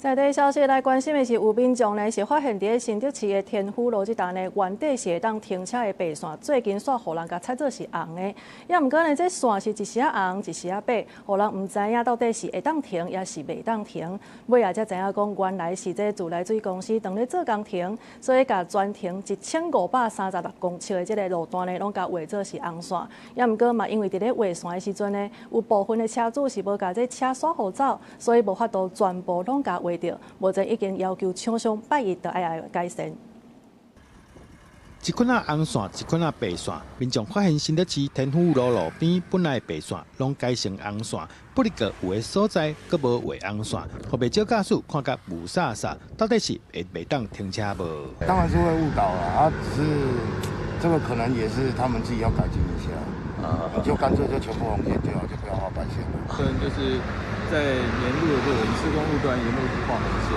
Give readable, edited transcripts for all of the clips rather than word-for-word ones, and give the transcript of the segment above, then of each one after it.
在地消息来关心的是，有民众呢是发现伫新竹市的天府路这段呢，原底是会当停车的白线，最近煞互人甲猜做是红的。也毋过呢，这线是一时啊红，一时啊白，互人毋知影到底是会当停，也是袂当停。尾仔才知影讲，原来是这自来水公司当咧做工停，所以甲专停1536公尺的这个路段呢，拢甲画做是红线。也毋过嘛，因为伫咧画线的时阵呢，有部分的车主是无甲这车刷互走，所以无法度全部拢甲画。目前已经要求厂商拜一就爱改善。一捆啊红线，一捆啊白线，民众发现新竹市天府路路边本来白线拢改成红线，不过有的所在阁无画红线，互袂少驾驶看甲雾煞煞，到底是会袂当停车无？当然是会误导啦，只是这个可能也是他们自己要改进一下。你就干脆就全部红线就好，就不要画白线了。可能就是在沿路的这个施工路段沿路画红线，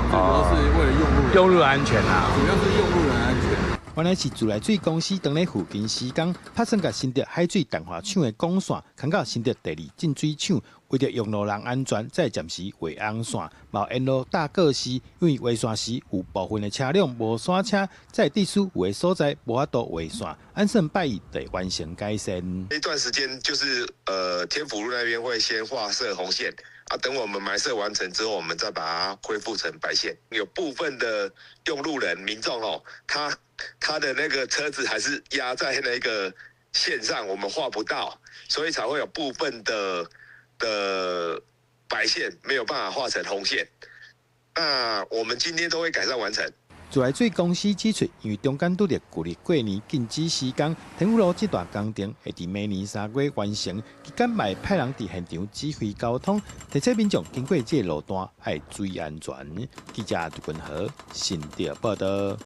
最主要是为了用路安全啦，主要是用路人安全。原来是自来水公司当咧附近施工，拍算甲新竹海水淡化厂的管线牵到新竹第二净水厂，为着用路人安全，再暂时画红线。冒沿路大个是因为画线时有部分的车辆无刹车，在地区有的所在无法度画线，安顺拜一得完成改善。一段时间就是天府路那边会先画设红线。等我们埋设完成之后，我们再把它恢复成白线。有部分的用路人民众他的那个车子还是压在那个线上，我们画不到，所以才会有部分的白线没有办法画成红线。那我们今天都会改善完成。自来水公司指出，因为中间拄着旧历过年禁止施工，天府路这段工程会伫明年3月完成。期间嘛会派人伫现场指挥交通，提醒民众经过这路段要注意安全。记者杜君豪，新竹报道。